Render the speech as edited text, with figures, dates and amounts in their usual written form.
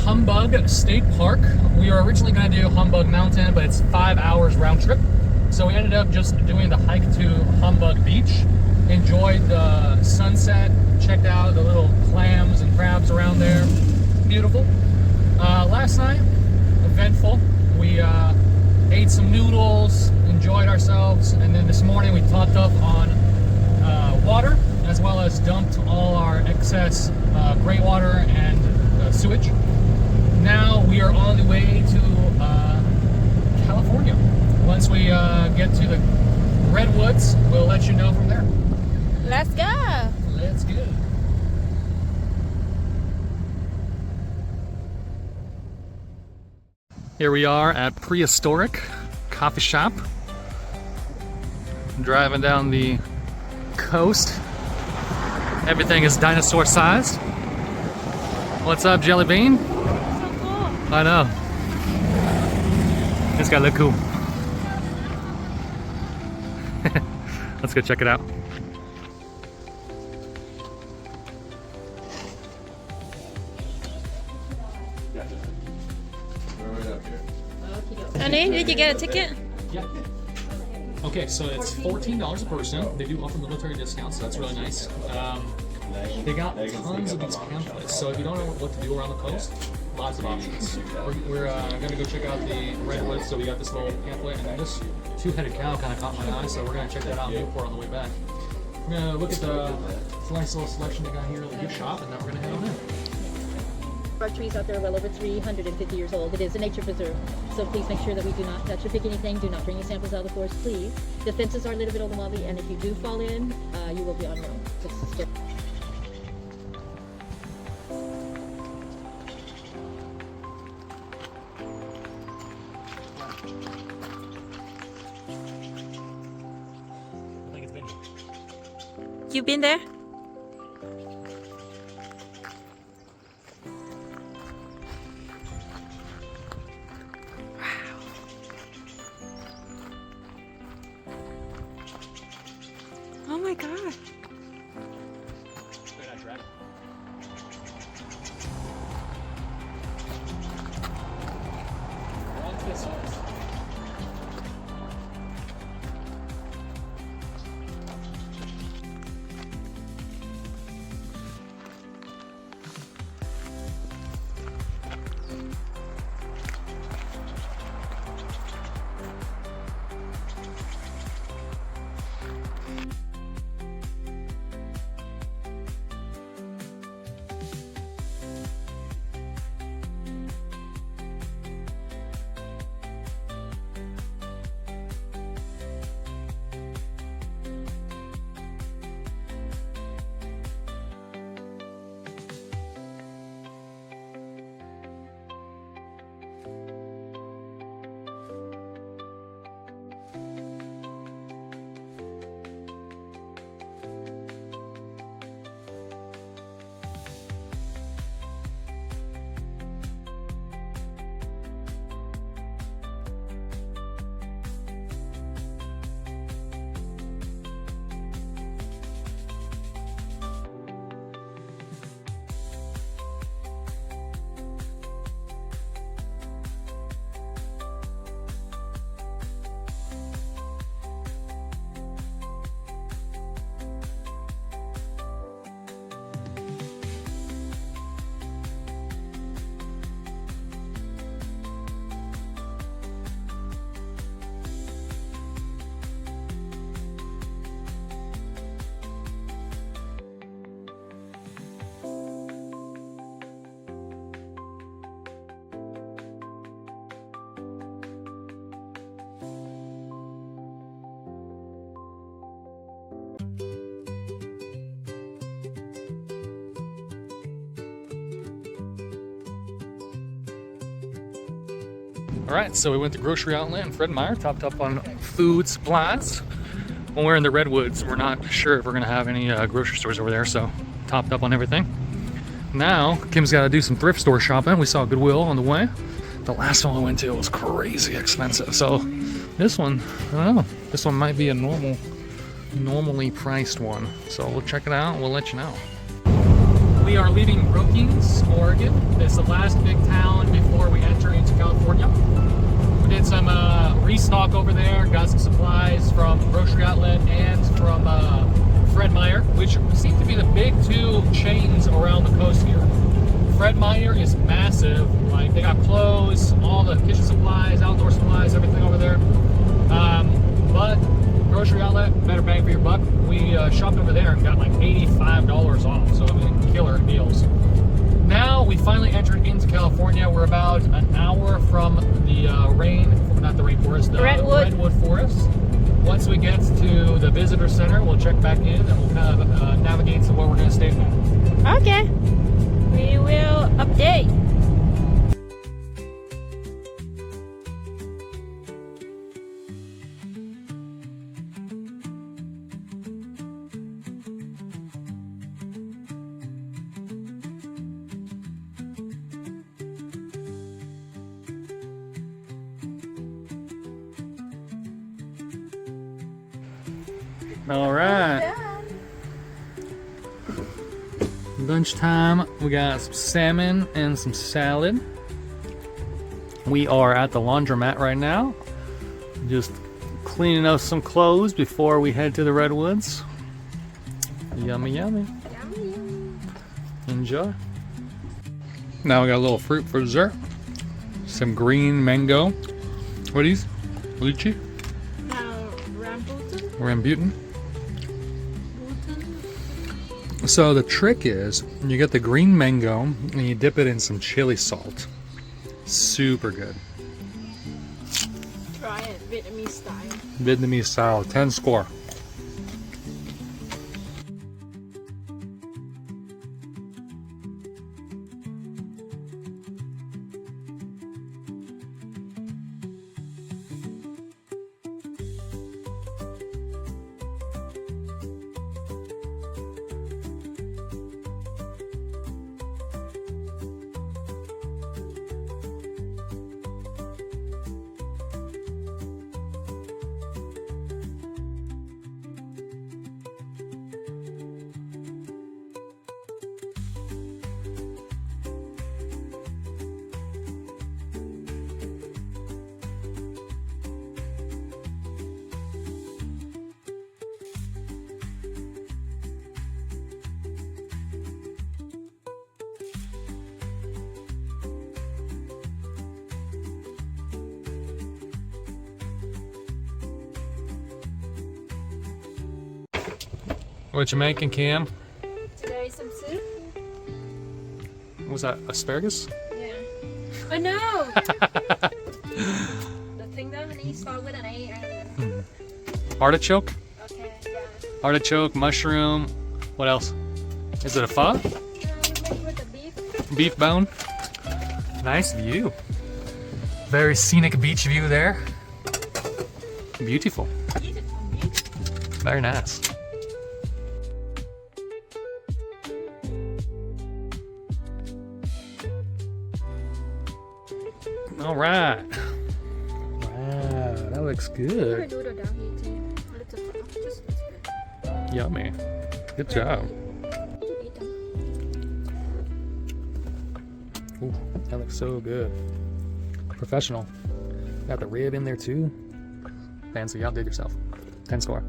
Humbug State Park. We were originally going to do Humbug Mountain, but it's 5 hours round trip. So we ended up just doing the hike to Humbug Beach. Enjoyed the sunset, checked out the little clams and crabs around there. Beautiful. Last night, eventful. We ate some noodles, enjoyed ourselves, and then this morning we topped up on water, as well as dumped all our excess gray water and sewage. Now we are on the way to California. Once we get to the Redwoods, we'll let you know from there. Let's go. Let's go. Here we are at Prehistoric Coffee Shop. Driving down the coast. Everything is dinosaur sized. What's up, Jelly Bean? So cool. I know. This guy look cool. Let's go check it out. Honey, did you get a ticket? Yeah. Okay, so it's $14 a person. They do offer military discounts, so that's really nice. They got tons of these pamphlets, so if you don't know what to do around the coast, lots of options. We're gonna go check out the Redwoods, so we got this little pamphlet, and then this two-headed cow kind of caught my eye, so we're gonna check that out in Newport on the way back. We're gonna look at the nice little selection they got here at the gift shop, and then we're gonna head on in. Our trees out there are well over 350 years old. It is a nature preserve, so please make sure that we do not touch or pick anything. Do not bring your samples out of the forest, please. The fences are a little bit old and wobbly, and if you do fall in, you will be on your own. You've been there? Oh my god. Alright, so we went to Grocery Outlet and Fred Meyer, topped up on food supplies. When we're in the Redwoods, we're not sure if we're going to have any grocery stores over there, so topped up on everything. Now, Kim's got to do some thrift store shopping. We saw Goodwill on the way. The last one we went to was crazy expensive, so this one, I don't know, this one might be a normally priced one. So we'll check it out and we'll let you know. we are leaving Brookings, Oregon. It's the last big town before we enter into California. We did some restock over there, got some supplies from Grocery Outlet and from Fred Meyer, which seem to be the big two chains around the coast here. Fred Meyer is massive. Like, they got clothes, all the kitchen supplies, outdoor supplies, everything over there. But Grocery Outlet, better bang for your buck. We shopped over there and got like $85 off. So, I mean, killer deals. Now we finally entered into California. We're about an hour from the Redwood forest. Once we get to the visitor center, we'll check back in and we'll kind of navigate to where we're going to stay now. Okay. We will update. All right. Lunchtime, we got some salmon and some salad. We are at the laundromat right now, just cleaning up some clothes before we head to the Redwoods. Yummy, yummy. Enjoy. Now we got a little fruit for dessert. Some green mango. What are these? Lychee? Rambutan. So the trick is, you get the green mango and you dip it in some chili salt. Super good. Try it Vietnamese style. Vietnamese style, 10 score. What you making, Cam? Today some soup. Was that asparagus? Yeah. Oh no! The thing that I start with an A. Artichoke? Okay, yeah. Artichoke, mushroom. What else? Is it a pho? Make with the beef. Beef bone. Nice view. Very scenic beach view there. Beautiful. Very nice. All right. Wow, that looks good. Yummy. Good job. Ooh, that looks so good. Professional. Got the rib in there too. Fancy, you outdid yourself. 10 score.